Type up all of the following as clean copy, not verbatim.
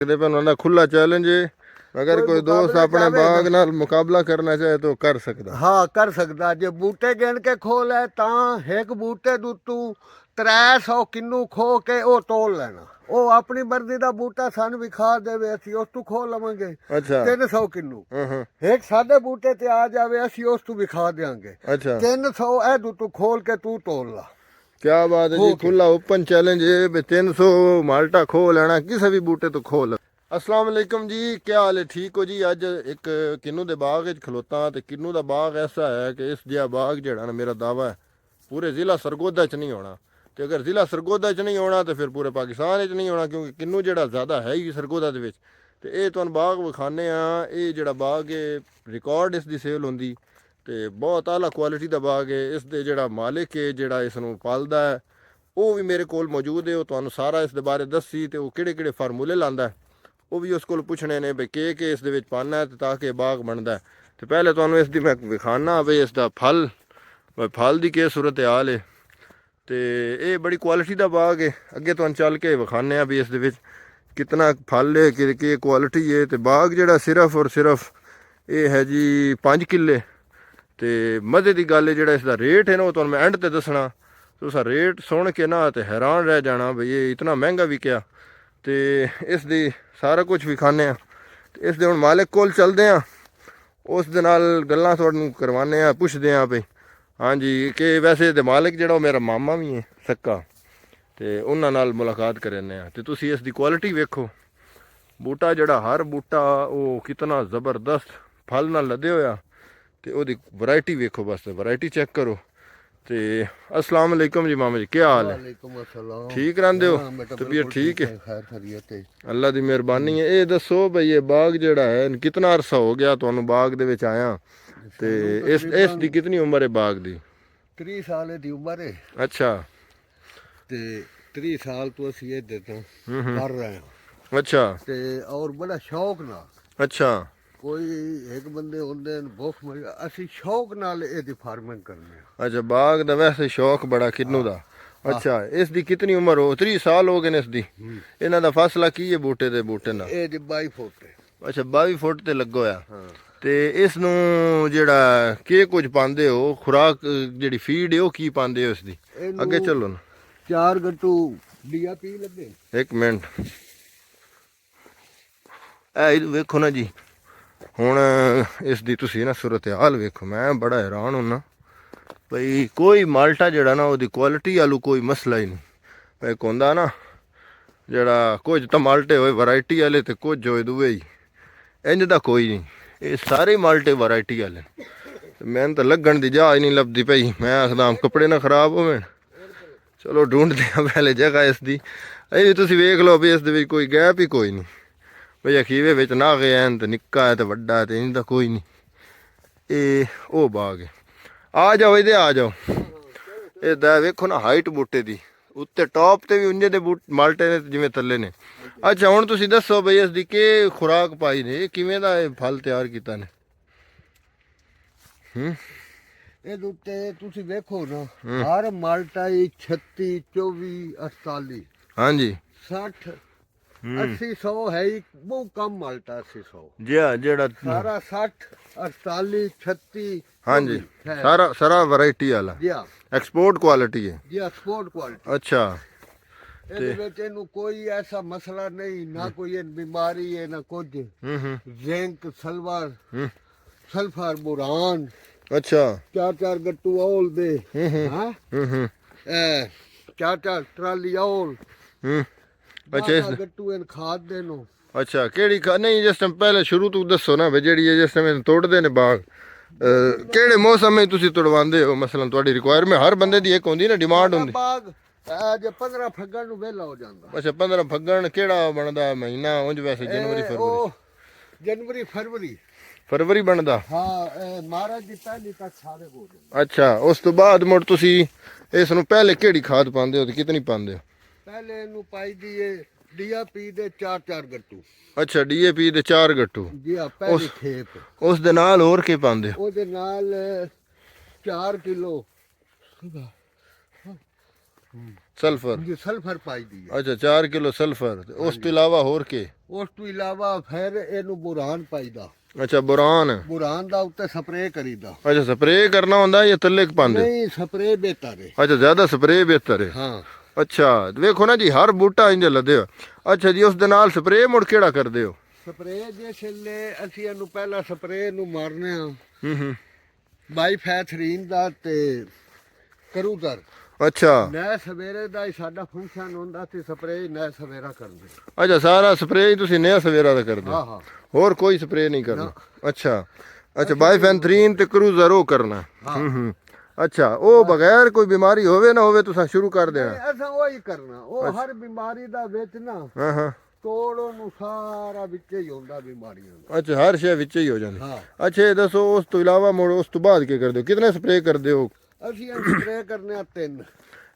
ਉਹਨਾਂ ਖੁੱਲਾ ਚੈਲੰਜ ਹੈ। अगर कोई दोस्त अपने बाग नाल मुकाबला करना चाहे तो कर सकता। हाँ कर सकता। जे बूटे गिन के खोल है ता एक बूटे दू तू 300 किन्नू खो के वो तोल लेना। वो अपनी मर्जी का बूटा सन विखा देवे असी उस तू खो लवांगे। अच्छा 300 किन्नू एक साडे बूटे ते आ जावे असी उस तू विखा देंगे। अच्छा 300 ए दू तू खोल के तू तोल ला। क्या बात है जी। खुला ओपन चैलेंज है। 300 माल्टा खो लेना किसी भी बूटे तो खो। अस्सलाम वालेकुम जी, क्या हाल है? ठीक हो जी। अज एक किन्नू के बाग खलोता तो किन्नू का बाग ऐसा है कि इस जिहा बाग जड़ा ना मेरा दावा है पूरे ज़िला सरगोदा च नहीं होना। तो अगर ज़िला सरगोदा च नहीं होना तो फिर पूरे पाकिस्तान च नहीं होना, क्योंकि किन्नू जड़ा ज़्यादा है ही सरगोदा दे विच। ते ये तुहानूं बाग विखाने ये जड़ा बाग है रिकॉर्ड इसकी सेल होंदी ते बहुत आला क्वालिटी का बाग है। इस दे जड़ा मालिक है जड़ा इसनूं पालदा है वो भी मेरे कोल मौजूद है। वो तुहानूं सारा इस दे बारे दस्सी ते वो किहड़े फार्मूले लांदा है वो भी उस को पुछने ने भी के इस दे विच पाना है ताकि बाग बनता है। तो पहले तुहानूं इसकी मैं विखाना भी इसका फल की क्या सूरत हाल है। तो ये बड़ी क्वालिटी का बाग है। अगे तुहानूं चल के विखाने भी इस दे विच कितना फल है कि क्वालिटी है। तो बाग जड़ा सिर्फ और सिर्फ ये है जी 5 किले। तो मज़े की गल है जड़ा इसका रेट है ना वो तुहानूं मैं एंड ते दसना। तुस रेट सुन के ना तो हैरान रह जाना भाई ये इतना महंगा विकया। तो इस दी सारा कुछ विखाने इस दे हुण मालिक कोल चलते हैं उस दे नाल गल्लां तुहानूं करवाने पुछदे हैं भाई हाँ जी कि वैसे तो मालिक जड़ा मेरा मामा भी है सक्का। तो उन्हां नाल मुलाकात करने तो तुसीं इसकी क्वालिटी वेखो। बूटा जड़ा हर बूटा वो कितना ज़बरदस्त फल नाल लदे होया। तो ओदी वैरायटी वेखो, बस वैरायटी चेक करो। तो अस्सलाम वालेकुम जी मामा जी, क्या हाल है? ठीक रहंदे हो? तबीयत ठीक है? अल्लाह की मेहरबानी है। ये दसो भाई ये बाग जड़ा है कितना अरसा हो गया तुहानूं बाग दे विच आया? तो इस दी कितनी उम्र है बाग दी? 30 साल की उम्र है। अच्छा ते 30 साल तो असी ये कर रहे हैं। अच्छा ते और बड़ा शौक ना। अच्छा कोई एक बंदे होंदे भुख मरी असी शौक नाल एदी फार्मिंग करने। अच्छा बाग दा वैसे शौक बड़ा किन्नू दा। अच्छा इसकी कितनी उम्र हो? 30 साल हो गए इसकी। इन्हां दा फासला की है बूटे दे बूटे नाल? ए 22 फुट है। अच्छा 22 फुट ते लगो होया। ते इसनूं जेड़ा के कुछ पांदे हो खुराक जेड़ी फीड है वो की पांदे हो इसदी? अगे चलो ना 4 गट्टू डीएपी लगे। एक मिनट ए वेखो ना जी हुण इसदी तुसीं ना सूरत हाल वेखो। मैं बड़ा हैरान होना भाई कोई माल्टा जड़ा ना वो क्वालिटी आलू कोई मसला ही नहीं। एक होंदा ना जड़ा कुछ तो माल्टे होए वैरायटी वाले तो कुछ होए दुए ही इंज दा कोई नहीं। ये सारे माल्टे वैरायटी वाले। मैंने तो लगन दी जा नहीं लभदी पई। मैं आखदा कपड़े ना खराब होवे। चलो ढूंढते हैं पहले जगह इसकी। ये तुसीं वेख लो भी इस दे विच कोई गैप ही कोई नहीं भाई। अखीवे विच नागे हैं तो निक्का है तो वड्डा है तो इंदा कोई नहीं। ये ओ बाग है। आ जाओ इधर आ जाओ। ये वेखो ना हाइट बूटे दी उत्ते टॉप ते भी उंजे दे माल्टे ने जिवें थल्ले ने। अच्छा हुण तुसीं दसो बई इसदी के खुराक पाई ने किवें दा फल तैयार कीता ने? ਇਹਦੇ ਉੱਤੇ ਤੁਸੀਂ ਵੇਖੋ ਨਾ ਹਰ ਮਾਲਟਾ 36 24 48 ਹਾਂਜੀ 60 80 100 है ही बहुत कम माल्टा 80 100 जी जेड़ा सारा 60 48 36 हाँ जी सारा वैरायटी वाला जी हाँ एक्सपोर्ट क्वालिटी है जी एक्सपोर्ट क्वालिटी। अच्छा ਇਹਦੇ ਵਿੱਚ ਇਹਨੂੰ ਕੋਈ ਐਸਾ ਮਸਲਾ ਨਹੀਂ ਨਾ ਕੋਈ ਇਹ ਬਿਮਾਰੀ ਹੈ ਨਾ ਕੁਝ। Zinc sulphur boron. अच्छा 4 ਗੱਟੂ ਔਲ ਦੇ ਹਾਂ 4 ਟਰਾਲੀ ਔਲ। अच्छा इस ਗੱਟੂ ਇਹਨ ਖਾਦ ਦੇ ਨੂੰ। अच्छा केड़ी नहीं जिस टाइम पहले शुरू तो दसो ना भाई जेड़ी जिस टाइम तोड़ते ने बाग केड़े मौसम में तुसी तोड़वांदे हो? मसलन तुहाडी रिक्वायरमेंट हर बंदे दी एक होंदी ना डिमांड होंदी। बाग आज 15 फग्गण ਨੂੰ ਵੇਲਾ ਹੋ ਜਾਂਦਾ। अच्छा 15 फग्गण केड़ा बनदा महीना? उंज वैसे जनवरी फरवरी। जनवरी फरवरी फरवरी बनदा। हाँ महाराज जी पहली तक सारे हो जाते। अच्छा उस तो बाद मुड़ तुसी इस नु पहले केड़ी खाद पांदे हो ते कितनी पांदे हो? पहले इनू पाई दी है डीएपी दे 4 गट्टू। अच्छा डीएपी दे 4 गट्टू। जी हां पहली खेप। उस दे नाल और के पांदे हो? ओदे नाल 4 किलो सल्फर। जी सल्फर पाई दी है। अच्छा 4 किलो सल्फर। उस तो अलावा होर के? ਉਸ ਤੋਂ ਇਲਾਵਾ ਫਿਰ ਇਹਨੂੰ ਬੁਰਾਨ ਪਾਈਦਾ। ਅੱਛਾ ਬੁਰਾਨ। ਬੁਰਾਨ ਦਾ ਉੱਤੇ ਸਪਰੇਅ ਕਰੀਦਾ। ਅੱਛਾ ਸਪਰੇਅ ਕਰਨਾ ਹੁੰਦਾ ਜਾਂ ਥੱਲੇ ਪਾਉਂਦੇ? ਨਹੀਂ ਸਪਰੇਅ ਬਿਹਤਰ ਹੈ। ਅੱਛਾ ਜ਼ਿਆਦਾ ਸਪਰੇਅ ਬਿਹਤਰ ਹੈ। ਹਾਂ ਅੱਛਾ ਵੇਖੋ ਨਾ ਜੀ ਹਰ ਬੂਟਾ ਇੰਜ ਲੱਦੇ ਹੋ। ਅੱਛਾ ਜੀ ਉਸ ਦੇ ਨਾਲ ਸਪਰੇਅ ਮੁੜ ਕਿਹੜਾ ਕਰਦੇ ਹੋ? ਸਪਰੇਅ ਜੇ ਛਿੱਲੇ ਅਸੀਂ ਇਹਨੂੰ ਪਹਿਲਾਂ ਸਪਰੇਅ ਨੂੰ ਮਾਰਨੇ ਆ ਹੂੰ ਬਾਈਫੈਥਰੀਨ ਦਾ ਤੇ ਕਰੂਦਰ। ਅੱਛਾ ਨੈ ਸਵੇਰੇ ਦਾ ਹੀ ਸਾਡਾ ਫੰਕਸ਼ਨ ਹੁੰਦਾ ਸੀ, ਸਪਰੇਅ ਨੈ ਸਵੇਰਾ ਕਰਦੇ। ਅੱਛਾ ਸਾਰਾ ਸਪਰੇਅ ਹੀ ਤੁਸੀਂ ਨया ਸਵੇਰਾ ਦਾ ਕਰਦੇ? ਹਾਂ ਹਾਂ ਹੋਰ ਕੋਈ ਸਪਰੇਅ ਨਹੀਂ ਕਰਨਾ? ਨਾ। ਅੱਛਾ ਅੱਛਾ ਬਾਈਫੈਂਥਰੀਨ ਤੇ ਕਰੂਜ਼ਰ ਉਹ ਕਰਨਾ। ਹਾਂ ਅੱਛਾ ਉਹ ਬਗੈਰ ਕੋਈ ਬਿਮਾਰੀ ਹੋਵੇ ਨਾ ਹੋਵੇ ਤੁਸੀਂ ਸ਼ੁਰੂ ਕਰ ਦੇਣਾ? ਨਹੀਂ, ਅਸਾਂ ਉਹੀ ਕਰਨਾ। ਉਹ ਹਰ ਬਿਮਾਰੀ ਦਾ ਵਿੱਚ ਨਾ ਹਾਂ ਹਾਂ ਤੋੜ ਨੂੰ ਸਾਰਾ ਵਿੱਚ ਹੀ ਹੁੰਦਾ ਬਿਮਾਰੀਆਂ ਦਾ। ਅੱਛਾ ਹਰ ਸ਼ੈ ਵਿੱਚ ਹੀ ਹੋ ਜਾਂਦੀ। ਹਾਂ ਅੱਛਾ ਇਹ ਦੱਸੋ ਉਸ ਤੋਂ ਇਲਾਵਾ ਮੁੜ ਉਸ ਤੋਂ ਬਾਅਦ ਕੀ ਕਰਦੇ ਹੋ? ਕਿਤਨੇ ਸਪਰੇਅ ਕਰਦੇ ਹੋ? ਅਸੀਂ ਇਹ ਸਪਰੇਅ ਕਰਨੇ ਆ 3।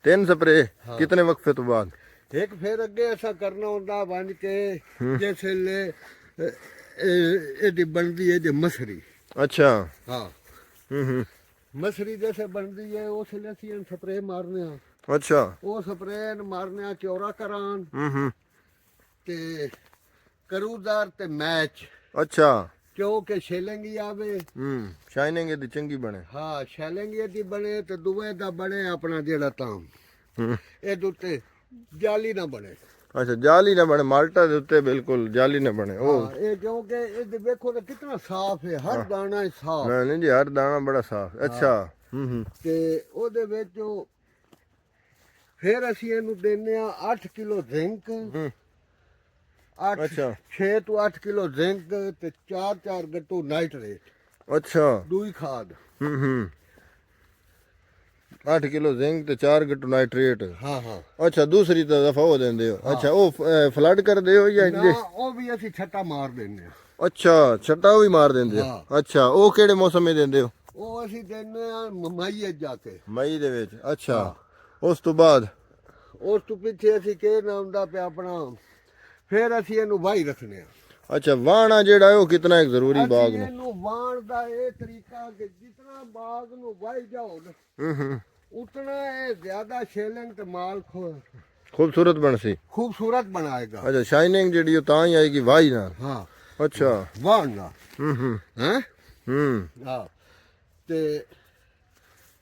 3 ਸਪਰੇਅ ਕਿਤਨੇ ਵਕਫੇ ਤੋਂ ਬਾਅਦ? ਇੱਕ ਫਿਰ ਅੱਗੇ ਐਸਾ ਕਰਨਾ ਹੁੰਦਾ ਬਣ ਕੇ ਜਿਸ ਵੇਲੇ ਇਹਦੀ ਬਣਦੀ ਹੈ ਜੇ ਮਸਰੀ। ਅੱਛਾ ਹਾਂ ਹੂੰ ਮਸਰੀ ਜੈਸੇ ਬਣਦੀ ਹੈ ਉਸ ਵੇਲੇ ਅਸੀਂ ਇਹਨੂੰ ਸਪਰੇਅ ਮਾਰਨੇ ਆ। ਅੱਛਾ ਉਹ ਸਪਰੇਅ ਮਾਰਨੇ ਆ ਚੌਰਾ ਕਰਾਨ ਹੂੰ ਤੇ ਕਰੂਦਾਰ ਤੇ ਮੈਚ, ਅੱਛਾ ਕਿਉਂਕਿ ਛੇਲੰਗੀ ਆਵੇ। ਸ਼ਾਈਨਿੰਗ ਇਹਦੀ ਚੰਗੀ ਬਣੇ। ਹਾਂ ਛੇਲੰਗੀ ਇਹਦੀ ਬਣੇ ਤੇ ਦੂਏ ਦਾ ਬਣੇ ਆਪਣਾ ਜਿਹੜਾ ਤਾਂ ਹੂੰ ਇਹਦੇ ਉੱਤੇ ਜਾਲੀ ਨਾ ਬਣੇ। ਅੱਛਾ ਜਾਲੀ ਨਾ ਬਣੇ, ਮਾਲਟਾ ਦੇ ਉੱਤੇ ਬਿਲਕੁਲ ਜਾਲੀ ਨਾ ਬਣੇ। ਉਹ ਹਾਂ ਇਹ ਕਿਉਂਕਿ ਇਹ ਵੇਖੋ ਤਾਂ ਕਿੰਨਾ ਸਾਫ਼ ਹੈ, ਹਰ ਦਾਣਾ ਹੀ ਸਾਫ਼ ਨਹੀਂ ਜੀ ਹਰ ਦਾਣਾ ਬੜਾ ਸਾਫ। ਅੱਛਾ ਹੂੰ ਤੇ ਉਹਦੇ ਵਿੱਚ ਫਿਰ ਅਸੀਂ ਇਹਨੂੰ ਦਿੰਨੇ ਆ 8 ਕਿਲੋ ਜ਼ਿੰਕ। 8 ਅੱਛਾ 6 ਤੋਂ 8 ਕਿਲੋ ਜ਼ਿੰਕ ਤੇ 4 ਗੱਟੂ ਨਾਈਟ੍ਰੇਟ ਅੱਛਾ ਦੂਈ ਖਾਦ। ਹੂੰ 8 ਕਿਲੋ ਜ਼ਿੰਕ ਤੇ 4 ਗੱਟੂ ਨਾਈਟ੍ਰੇਟ। ਹਾਂ ਹਾਂ ਅੱਛਾ ਦੂਸਰੀ ਤਾਂ ਦਫਾ ਹੋ ਦਿੰਦੇ ਹੋ? ਅੱਛਾ ਉਹ ਫਲੱਡ ਕਰਦੇ ਹੋ ਜਾਂ ਨਾ ਉਹ ਵੀ ਅਸੀਂ ਛੱਟਾ ਮਾਰ ਦਿੰਨੇ ਆ। ਅੱਛਾ ਛੱਟਾ ਉਹ ਵੀ ਮਾਰ ਦਿੰਦੇ ਹੋ? ਹਾਂ। ਅੱਛਾ ਉਹ ਕਿਹੜੇ ਮੌਸਮ ਵਿੱਚ ਦਿੰਦੇ ਹੋ? ਉਹ ਅਸੀਂ ਦਿੰਨੇ ਆ ਮਈ ਜਾ ਕੇ। ਮਈ ਦੇ ਵਿੱਚ? ਅੱਛਾ ਉਸ ਤੋਂ ਬਾਅਦ? ਉਸ ਤੋਂ ਪਿੱਛੇ ਅਸੀਂ ਕੀ ਨਾ ਹੁੰਦਾ ਪਿਆ ਆਪਣਾ ਫਿਰ ਅਸੀਂ ਇਹਨੂੰ ਵਾਹੀ ਰੱਖਨੇ ਆ। ਅੱਛਾ ਵਾਹਣਾ ਜਿਹੜਾ ਹੈ ਉਹ ਕਿਤਨਾ ਇੱਕ ਜ਼ਰੂਰੀ ਬਾਗ ਅਸੀਂ ਨੂੰ? ਇਹਨੂੰ ਵਾਹਣ ਦਾ ਇਹ ਤਰੀਕਾ ਕਿ ਜਿਤਨਾ ਬਾਗ ਨੂੰ ਵਾਹੀ ਜਾਓ ਨਾ ਹੂੰ ਉਤਨਾ ਇਹ ਜ਼ਿਆਦਾ ਛੇਲੰਗ ਤੇ ਮਾਲ ਖੂਬਸੂਰਤ ਬਣ ਸੀ। ਖੂਬਸੂਰਤ ਬਣਾਏਗਾ। ਅੱਛਾ ਸ਼ਾਈਨਿੰਗ ਜਿਹੜੀ ਉਹ ਤਾਂ ਹੀ ਆਏਗੀ ਵਾਹੀ ਨਾਲ? ਹਾਂ ਅੱਛਾ ਵਾਹਣ ਦਾ ਹੂੰ ਹੈ। ਹੂੰ ਤੇ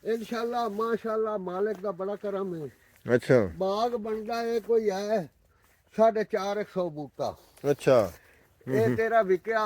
ਇਨਸ਼ਾਅੱਲਾ ਮਾਸ਼ਾਅੱਲਾ ਮਾਲਿਕ ਦਾ ਬੜਾ ਕਰਮ ਹੈ। ਅੱਛਾ ਬਾਗ ਬਣਦਾ ਹੈ ਕੋਈ ਹੈ 450 ਬੂਟਾ। ਅੱਛਾ ਇਹ ਤੇਰਾ ਵਿਕਿਆ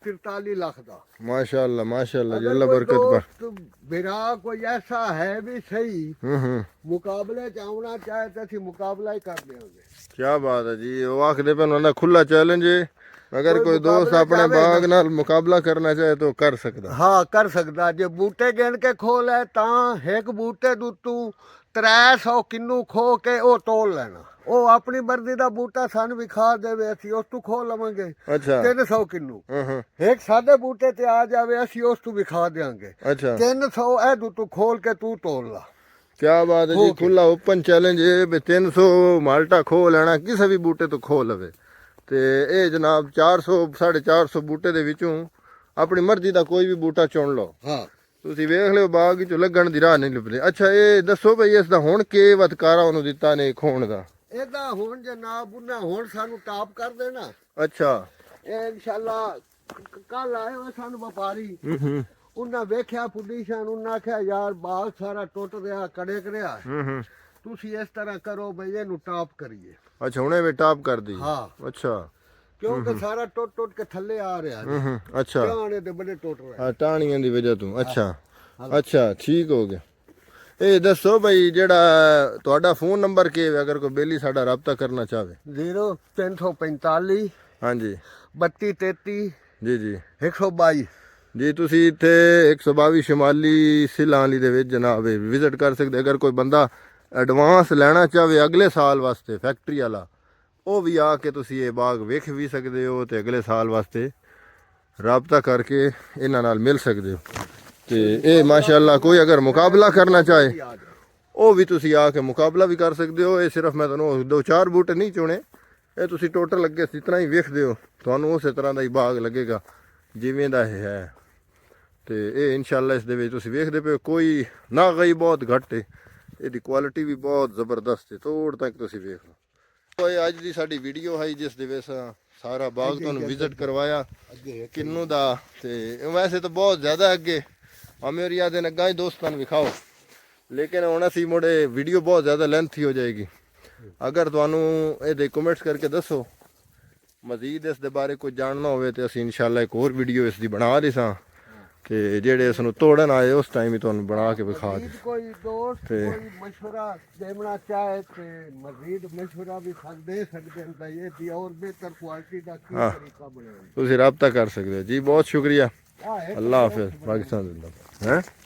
43 ਲੱਖ ਦਾ। ਮਾਸ਼ਾਅੱਲਾ ਮਾਸ਼ਾਅੱਲਾ ਅਗਰ ਅੱਲਾ ਕੋਈ ਬਰਕਤ ਪਰ। ਦੋਸਤ ਮੇਰਾ ਕੋਈ ਐਸਾ ਹੈ ਵੀ ਸਹੀ ਹੂੰ ਮੁਕਾਬਲੇ ਚ ਆਉਣਾ ਚਾਹੇ ਤਾਂ ਅਸੀਂ ਮੁਕਾਬਲਾ ਹੀ ਕਰ ਦਿਆਂਗੇ। ਕੀ ਬਾਤ ਹੈ ਜੀ। ਉਹ ਆਖਦੇ ਪਏ ਉਹਨਾਂ ਦਾ ਖੁੱਲਾ ਚੈਲੰਜ ਹੈ, ਅਗਰ ਕੋਈ ਕੋਈ ਦੋਸਤ ਮੁਕਾਬਲੇ ਆਪਣੇ ਜਾਵੇ ਬਾਗ ਨਾਲ ਮੁਕਾਬਲਾ ਕਰਨਾ ਚਾਹੇ ਤਾਂ ਕਰ ਸਕਦਾ। ਹਾਂ ਕਰ ਸਕਦਾ। ਜੇ ਬੂਟੇ ਗਿਣ ਕੇ ਖੋਲ ਹੈ ਤਾਂ ਇੱਕ ਬੂਟੇ ਨੂੰ ਤੂੰ 300 ਕਿੰਨੂ ਖੋ ਕੇ ਉਹ ਤੋਲ ਲੈਣਾ। ਉਹ ਆਪਣੀ ਮਰਜ਼ੀ ਦਾ ਬੂਟਾ ਸਾਨੂੰ ਵਿਖਾ ਦੇਵੇ ਅਸੀਂ ਉਸ ਤੋਂ ਖੋ ਲਵਾਂਗੇ ਅੱਛਾ 300 ਕਿੰਨੂ। ਹੂੰ ਇੱਕ ਸਾਡੇ ਬੂਟੇ ਤੇ ਆ ਜਾਵੇ ਅਸੀਂ ਉਸ ਤੋਂ ਵਿਖਾ ਦਿਆਂਗੇ ਅੱਛਾ 300 ਇਹ ਤੂੰ ਖੋਲ ਕੇ ਤੂੰ ਤੋਲ ਲਾ। ਕੀ ਬਾਤ ਹੈ ਜੀ। ਖੁੱਲਾ ਓਪਨ ਚੈਲੰਜ ਹੈ ਵੀ 300 ਮਾਲਟਾ ਖੋ ਲੈਣਾ ਕਿਸੇ ਵੀ ਬੂਟੇ ਤੋਂ ਖੋ ਲਵੇ। ਤੇ ਇਹ ਜਨਾਬ 400 450 ਬੂਟੇ ਦੇ ਵਿੱਚੋਂ ਆਪਣੀ ਮਰਜ਼ੀ ਦਾ ਕੋਈ ਵੀ ਬੂਟਾ ਚੁਣ ਲਓ। ਹਾਂ ਤੁਸੀਂ ਵੇਖ ਲਿਓ ਬਾਗ ਵਿੱਚ ਲੱਗਣ ਦੀ ਰਾਹ ਨਹੀਂ ਲੱਭਦੇ। ਅੱਛਾ ਇਹ ਦੱਸੋ ਭਈ ਇਸ ਦਾ ਹੁਣ ਕੀ ਵਤਕਾਰਾ ਉਹਨੂੰ ਦਿੱਤਾ ਨੇ ਖੋਣ ਦਾ? ਇਹਦਾ ਹੁਣ ਜਨਾਬ ਉਹਨਾਂ ਹੁਣ ਸਾਨੂੰ ਟਾਪ ਕਰ ਦੇਣਾ। ਅੱਛਾ ਇਹ ਇਨਸ਼ਾਅੱਲਾ ਕੱਲ ਆਏ ਹੋਏ ਸਾਨੂੰ ਵਪਾਰੀ ਹੂੰ ਉਹਨਾਂ ਵੇਖਿਆ ਪੋਜੀਸ਼ਨ ਉਹਨਾਂ ਆਖਿਆ ਯਾਰ ਬਾਗ ਸਾਰਾ ਟੁੱਟ ਰਿਹਾ ਕੜੇਕ ਰਿਹਾ ਹੂੰ ਤੁਸੀਂ ਇਸ ਤਰ੍ਹਾਂ ਕਰੋ ਬਈ ਇਹਨੂੰ ਟਾਪ ਕਰੀਏ। ਅੱਛਾ ਹੁਣੇ ਵੀ ਟਾਪ ਕਰਦੀ? ਹਾਂ ਅੱਛਾ ਕਿਉਂਕਿ ਸਾਰਾ ਟੁੱਟ ਕੇ ਥੱਲੇ ਆ ਰਿਹਾ ਅੱਛਾ ਟਾਣੇ ਤੇ ਬੜੇ ਟੁੱਟ ਰਿਹਾ। ਹਾਂ ਟਾਹਣੀਆਂ ਦੀ ਵਜ੍ਹਾ ਤੋਂ। ਅੱਛਾ ਅੱਛਾ ਠੀਕ ਹੋ ਗਿਆ। ਇਹ ਦੱਸੋ ਭਈ ਜਿਹੜਾ ਤੁਹਾਡਾ ਫੋਨ ਨੰਬਰ ਕੀ ਹੈ ਅਗਰ ਕੋਈ ਬੇਲੀ ਸਾਡਾ ਰਾਬਤਾ ਕਰਨਾ ਚਾਹਵੇ? 0345 ਹਾਂਜੀ 3233 ਜੀ ਜੀ 122। ਜੀ ਤੁਸੀਂ ਇੱਥੇ 122 ਸ਼ਮਾਲੀ ਸਿਲਾਲੀ ਦੇ ਵਿੱਚ ਜਨਾਬ ਵਿਜ਼ਿਟ ਕਰ ਸਕਦੇ। ਅਗਰ ਕੋਈ ਬੰਦਾ ਐਡਵਾਂਸ ਲੈਣਾ ਚਾਹਵੇ ਅਗਲੇ ਸਾਲ ਵਾਸਤੇ ਫੈਕਟਰੀ ਵਾਲਾ ਉਹ ਵੀ ਆ ਕੇ ਤੁਸੀਂ ਇਹ ਬਾਗ ਵੇਖ ਵੀ ਸਕਦੇ ਹੋ ਤੇ ਅਗਲੇ ਸਾਲ ਵਾਸਤੇ ਰਾਬਤਾ ਕਰਕੇ ਇਹਨਾਂ ਨਾਲ ਮਿਲ ਸਕਦੇ ਹੋ। ਤੇ ਇਹ ਮਾਸ਼ਾਅੱਲਾ ਕੋਈ ਅਗਰ ਮੁਕਾਬਲਾ ਕਰਨਾ ਚਾਹੇ ਉਹ ਵੀ ਤੁਸੀਂ ਆ ਕੇ ਮੁਕਾਬਲਾ ਵੀ ਕਰ ਸਕਦੇ ਹੋ। ਇਹ ਸਿਰਫ ਮੈਂ ਤੁਹਾਨੂੰ 2-4 ਬੂਟੇ ਨਹੀਂ ਚੁਣੇ, ਇਹ ਤੁਸੀਂ ਟੋਟਲ ਅੱਗੇ ਇਸ ਤਰ੍ਹਾਂ ਹੀ ਵੇਖਦੇ ਹੋ ਤੁਹਾਨੂੰ ਉਸੇ ਤਰ੍ਹਾਂ ਦਾ ਹੀ ਬਾਗ ਲੱਗੇਗਾ ਜਿਵੇਂ ਦਾ ਇਹ ਹੈ। ਤੇ ਇਹ ਇਨਸ਼ਾਅੱਲਾ ਇਸ ਦੇ ਵਿੱਚ ਤੁਸੀਂ ਵੇਖਦੇ ਪਏ ਕੋਈ ਨਾ ਗਈ ਬਹੁਤ ਘੱਟ ਹੈ, ਇਹਦੀ ਕੁਆਲਿਟੀ ਵੀ ਬਹੁਤ ਜ਼ਬਰਦਸਤ ਹੈ। ਤੋੜ ਤੱਕ ਤੁਸੀਂ ਵੇਖ ਲਓ ਇਹ ਅੱਜ ਦੀ ਸਾਡੀ ਵੀਡੀਓ ਹੈ ਜਿਸ ਦੇ ਵਿੱਚ ਸਾਰਾ ਬਾਗ ਤੁਹਾਨੂੰ ਵਿਜ਼ਿਟ ਕਰਵਾਇਆ ਕਿੰਨੂ ਦਾ ਤੇ ਵੈਸੇ ਤਾਂ ਬਹੁਤ ਜ਼ਿਆਦਾ ਅੱਗੇ ਅਮੇਰੀਆ ਦੇ ਨੱਗਾ ਹੀ ਦੋਸਤਾਂ ਨੂੰ ਵਿਖਾਓ ਲੇਕਿਨ ਹੁਣ ਅਸੀਂ ਮੁੜੇ ਵੀਡੀਓ ਬਹੁਤ ਜ਼ਿਆਦਾ ਲੈਂਥੀ ਹੋ ਜਾਏਗੀ ਅਗਰ ਤੁਹਾਨੂੰ ਇਹਦੇ ਕਮੈਂਟਸ ਕਰਕੇ ਦੱਸੋ ਮਜ਼ੀਦ ਇਸ ਦੇ ਬਾਰੇ ਕੁਝ ਜਾਣਨਾ ਹੋਵੇ ਤੇ ਅਸੀਂ ਇਨਸ਼ਾਅੱਲਾ ਇੱਕ ਹੋਰ ਵੀਡੀਓ ਇਸ ਦੀ ਬਣਾ ਦੇ ਸਾਂ ਤੇ ਜਿਹੜੇ ਇਸ ਨੂੰ ਤੋੜਨ ਆਏ ਉਸ ਟਾਈਮ ਹੀ ਤੁਹਾਨੂੰ ਬਣਾ ਕੇ ਵਿਖਾ ਦੇ ਕੋਈ ਦੋਸਤ ਕੋਈ ਮਸ਼ਵਰਾ ਦੇਣਾ ਚਾਹੇ ਤੇ ਮਜ਼ੀਦ ਮਸ਼ਵਰਾ ਵੀ ਦੇ ਸਕਦੇ ਹਨ ਤਾਂ ਇਹ ਦੀ ਔਰ ਬਿਹਤਰ ਕੁਆਲਿਟੀ ਦਾ ਕੀ ਤਰੀਕਾ ਬਣਾਉਣਾ ਤੁਸੀਂ ਰਾਬਤਾ ਕਰ ਸਕਦੇ ਹੋ ਜੀ ਬਹੁਤ ਸ਼ੁਕਰੀਆ ਅੱਲਾਹ ਹਾਫਿਜ਼ ਪਾਕਿਸਤਾਨ ਜ਼ਿੰਦਾਬਾਦ ਹੈ